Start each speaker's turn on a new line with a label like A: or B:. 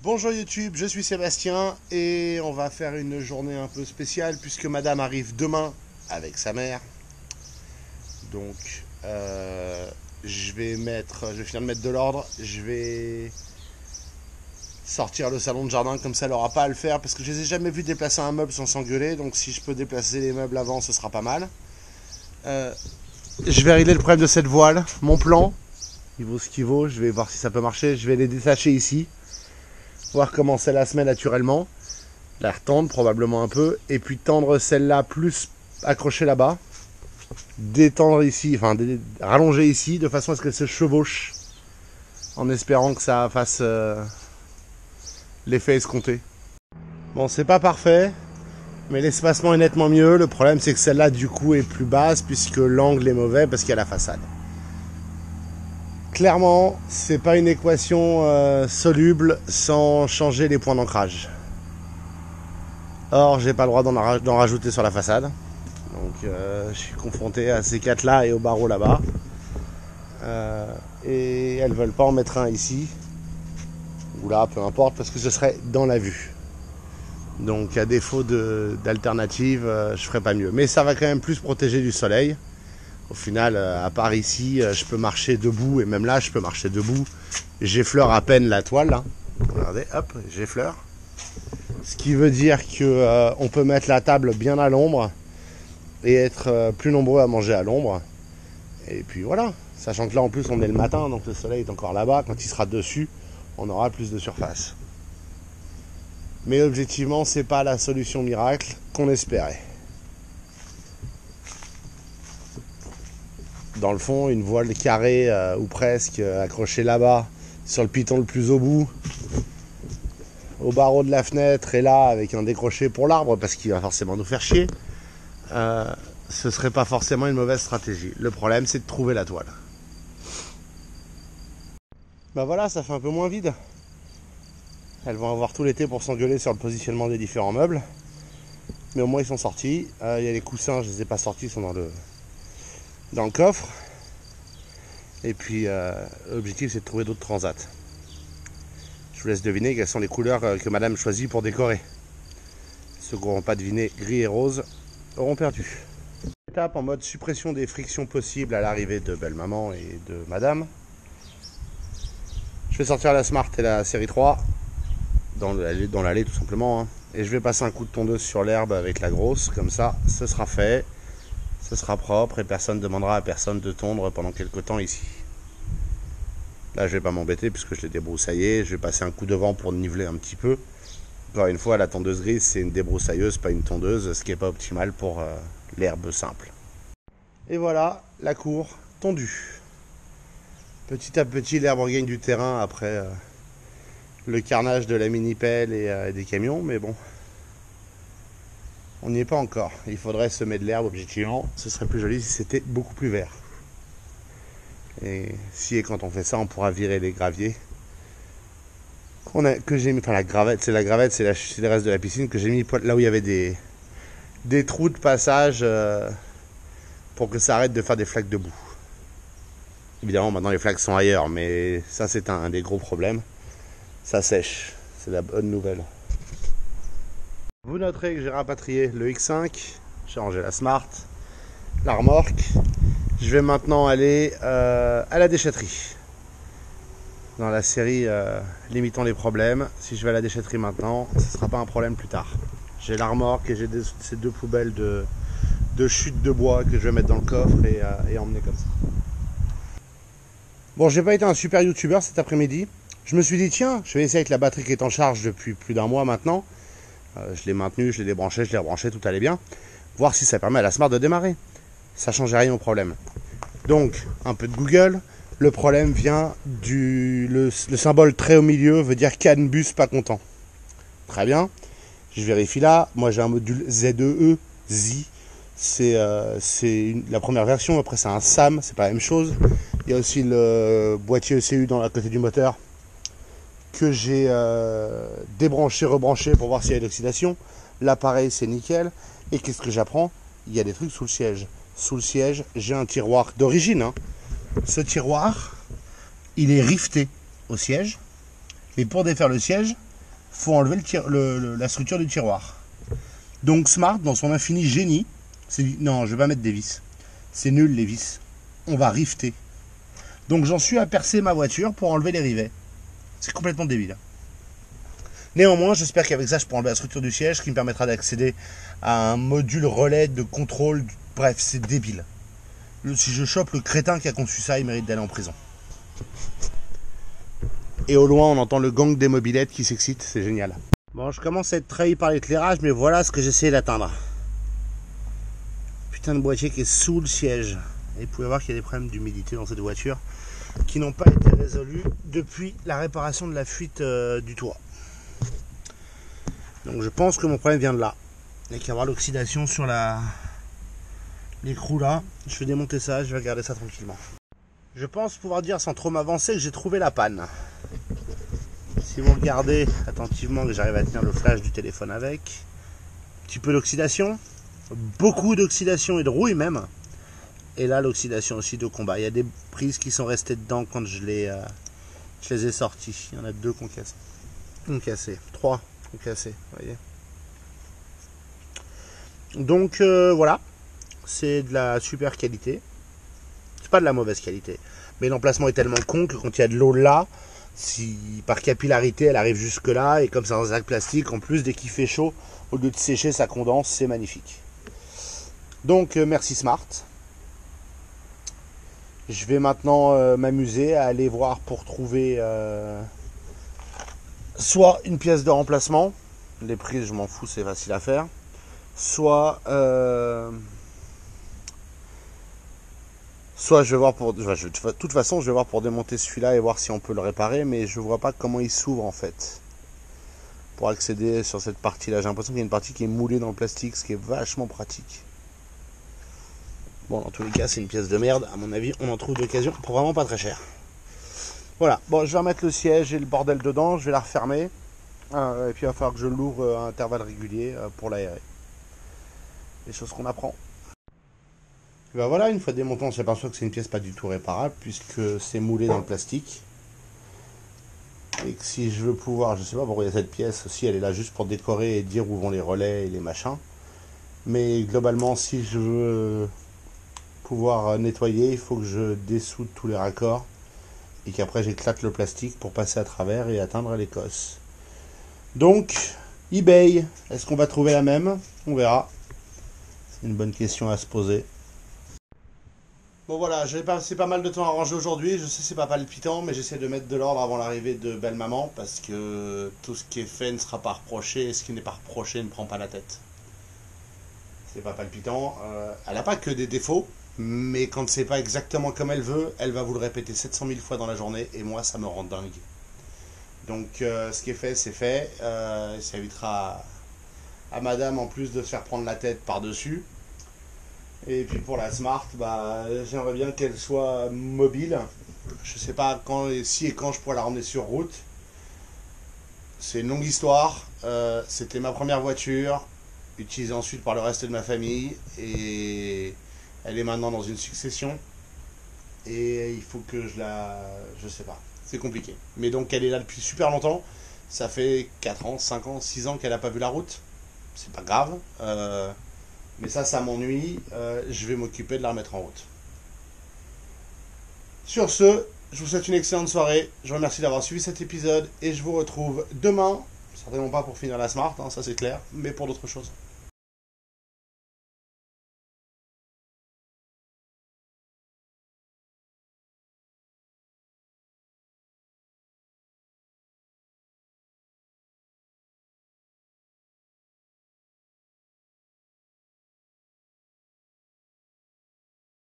A: Bonjour YouTube, je suis Sébastien et on va faire une journée un peu spéciale puisque madame arrive demain avec sa mère. Donc je vais finir de mettre de l'ordre, je vais sortir le salon de jardin comme ça elle n'aura pas à le faire parce que je les ai jamais vus déplacer un meuble sans s'engueuler, donc si je peux déplacer les meubles avant ce sera pas mal. Je vais régler le problème de cette voile, mon plan, il vaut ce qu'il vaut, je vais voir si ça peut marcher, je vais les détacher ici. Voir comment celle-là se met naturellement, la retendre probablement un peu, et puis tendre celle-là plus accrochée là-bas, détendre ici, enfin rallonger ici, de façon à ce qu'elle se chevauche, en espérant que ça fasse l'effet escompté. Bon, c'est pas parfait, mais l'espacement est nettement mieux. Le problème, c'est que celle-là, du coup, est plus basse, puisque l'angle est mauvais, parce qu'il y a la façade. Clairement, c'est pas une équation soluble sans changer les points d'ancrage. Or, j'ai pas le droit d'en rajouter sur la façade. Donc, je suis confronté à ces quatre là et au barreau là-bas. Et elles veulent pas en mettre un ici. Ou là, peu importe, parce que ce serait dans la vue. Donc, à défaut d'alternative, je ferai pas mieux. Mais ça va quand même plus protéger du soleil. Au final, à part ici, je peux marcher debout, et même là, je peux marcher debout. J'effleure à peine la toile, là. Regardez, hop, j'effleure. Ce qui veut dire que on peut mettre la table bien à l'ombre et être plus nombreux à manger à l'ombre. Et puis voilà, sachant que là, en plus, on est le matin, donc le soleil est encore là-bas. Quand il sera dessus, on aura plus de surface. Mais objectivement, c'est pas la solution miracle qu'on espérait. Dans le fond, une voile carrée ou presque accrochée là-bas sur le piton le plus au bout, au barreau de la fenêtre et là avec un décroché pour l'arbre parce qu'il va forcément nous faire chier, ce serait pas forcément une mauvaise stratégie. Le problème, c'est de trouver la toile. Bah voilà, ça fait un peu moins vide. Elles vont avoir tout l'été pour s'engueuler sur le positionnement des différents meubles, mais au moins ils sont sortis. Il y a les coussins, je les ai pas sortis, ils sont dans le coffre. Et puis l'objectif, c'est de trouver d'autres transats. Je vous laisse deviner quelles sont les couleurs que madame choisit pour décorer. Ceux qui n'auront pas deviné gris et rose auront perdu. Étape en mode suppression des frictions possibles à l'arrivée de belle maman et de madame. Je vais sortir la Smart et la série 3 dans l'allée tout simplement, hein. Et je vais passer un coup de tondeuse sur l'herbe avec la grosse, comme ça ce sera fait. Ce sera propre et personne ne demandera à personne de tondre pendant quelques temps ici. Là, je vais pas m'embêter puisque je l'ai débroussaillé. Je vais passer un coup de vent pour niveler un petit peu. Encore une fois, la tondeuse grise, c'est une débroussailleuse, pas une tondeuse, ce qui n'est pas optimal pour l'herbe simple. Et voilà, la cour tondue. Petit à petit, l'herbe regagne du terrain après le carnage de la mini-pelle et des camions, mais bon. On n'y est pas encore. Il faudrait semer de l'herbe objectivement. Ce serait plus joli si c'était beaucoup plus vert. Et si et quand on fait ça, on pourra virer les graviers. Que j'ai mis, enfin la gravette, c'est les restes de la piscine que j'ai mis là où il y avait des trous de passage pour que ça arrête de faire des flaques de boue. Évidemment, maintenant les flaques sont ailleurs, mais ça c'est un des gros problèmes. Ça sèche, c'est la bonne nouvelle. Vous noterez que j'ai rapatrié le X5, j'ai rangé la Smart, la remorque. Je vais maintenant aller à la déchetterie. Dans la série limitant les problèmes, si je vais à la déchetterie maintenant, ce ne sera pas un problème plus tard. J'ai la remorque et j'ai ces deux poubelles de chute de bois que je vais mettre dans le coffre et emmener comme ça. Bon, j'ai pas été un super youtubeur cet après-midi. Je me suis dit, tiens, je vais essayer avec la batterie qui est en charge depuis plus d'un mois maintenant. Je l'ai maintenu, je l'ai débranché, je l'ai rebranché, tout allait bien. Voir si ça permet à la Smart de démarrer. Ça ne changeait rien au problème. Donc, un peu de Google. Le problème vient le symbole trait au milieu veut dire CAN bus pas content. Très bien. Je vérifie là. Moi, j'ai un module ZEE. C'est la première version. Après, c'est un SAM. C'est pas la même chose. Il y a aussi le boîtier ECU à côté du moteur que j'ai débranché, rebranché pour voir s'il y a de l'oxydation. L'appareil, c'est nickel. Et qu'est-ce que j'apprends? Il y a des trucs sous le siège. Sous le siège, j'ai un tiroir d'origine. Hein. Ce tiroir, il est rifté au siège. Et pour défaire le siège, faut enlever la structure du tiroir. Donc Smart, dans son infini génie, s'est dit non, je vais pas mettre des vis. C'est nul les vis. On va rifter. Donc j'en suis à percer ma voiture pour enlever les rivets. C'est complètement débile. Néanmoins, j'espère qu'avec ça, je pourrai enlever la structure du siège, ce qui me permettra d'accéder à un module relais de contrôle. Bref, c'est débile. Si je chope le crétin qui a conçu ça, il mérite d'aller en prison. Et au loin, on entend le gang des mobylettes qui s'excite, c'est génial. Bon, je commence à être trahi par l'éclairage, mais voilà ce que j'essayais d'atteindre. Putain de boîtier qui est sous le siège. Et vous pouvez voir qu'il y a des problèmes d'humidité dans cette voiture qui n'ont pas été résolus depuis la réparation de la fuite du toit. Donc je pense que mon problème vient de là. Il n'y a qu'à avoir l'oxydation sur l'écrou là. Je vais démonter ça, je vais regarder ça tranquillement. Je pense pouvoir dire sans trop m'avancer que j'ai trouvé la panne. Si vous regardez attentivement, que j'arrive à tenir le flash du téléphone avec, un petit peu d'oxydation, beaucoup d'oxydation et de rouille même. Et là l'oxydation aussi de combat. Il y a des prises qui sont restées dedans quand je les ai sorties. Il y en a 2 qui ont cassé. 3 qui ont cassé, vous voyez. Donc voilà, c'est de la super qualité. C'est pas de la mauvaise qualité. Mais l'emplacement est tellement con que quand il y a de l'eau là, si par capillarité elle arrive jusque là, et comme c'est dans un sac plastique, en plus dès qu'il fait chaud, au lieu de sécher ça condense, c'est magnifique. Donc merci Smart. Je vais maintenant m'amuser à aller voir pour trouver soit une pièce de remplacement, les prises je m'en fous, c'est facile à faire, soit je vais voir pour... de toute façon, je vais voir pour démonter celui-là et voir si on peut le réparer, mais je vois pas comment il s'ouvre en fait. Pour accéder sur cette partie-là, j'ai l'impression qu'il y a une partie qui est moulée dans le plastique, ce qui est vachement pratique. Bon, dans tous les cas, c'est une pièce de merde. À mon avis, on en trouve d'occasion pour vraiment pas très cher. Voilà. Bon, je vais remettre le siège et le bordel dedans. Je vais la refermer. Et puis, il va falloir que je l'ouvre à intervalles réguliers pour l'aérer. Les choses qu'on apprend. Et ben voilà, une fois démonté, on s'aperçoit que c'est une pièce pas du tout réparable puisque c'est moulé dans le plastique. Et que si je veux pouvoir, je sais pas pourquoi il y a cette pièce aussi, elle est là juste pour décorer et dire où vont les relais et les machins. Mais globalement, si je veux pouvoir nettoyer, il faut que je dessoude tous les raccords et qu'après j'éclate le plastique pour passer à travers et atteindre l'Écosse. Donc, eBay, est-ce qu'on va trouver la même? On verra. C'est une bonne question à se poser. Bon voilà, j'ai passé pas mal de temps à ranger aujourd'hui. Je sais c'est pas palpitant, mais j'essaie de mettre de l'ordre avant l'arrivée de belle maman parce que tout ce qui est fait ne sera pas reproché et ce qui n'est pas reproché ne prend pas la tête. C'est pas palpitant. Elle n'a pas que des défauts, mais quand c'est pas exactement comme elle veut, elle va vous le répéter 700 000 fois dans la journée et moi ça me rend dingue. Donc ce qui est fait, c'est fait. Ça évitera à madame en plus de se faire prendre la tête par-dessus. Et puis pour la Smart, bah, j'aimerais bien qu'elle soit mobile. Je sais pas quand, si et quand je pourrais la ramener sur route. C'est une longue histoire. C'était ma première voiture, utilisée ensuite par le reste de ma famille. Et elle est maintenant dans une succession. Et il faut que je la... Je sais pas. C'est compliqué. Mais donc elle est là depuis super longtemps. Ça fait 4 ans, 5 ans, 6 ans qu'elle n'a pas vu la route. C'est pas grave. Mais ça m'ennuie. Je vais m'occuper de la remettre en route. Sur ce, je vous souhaite une excellente soirée. Je vous remercie d'avoir suivi cet épisode. Et je vous retrouve demain. Certainement pas pour finir la Smart, hein, ça c'est clair. Mais pour d'autres choses.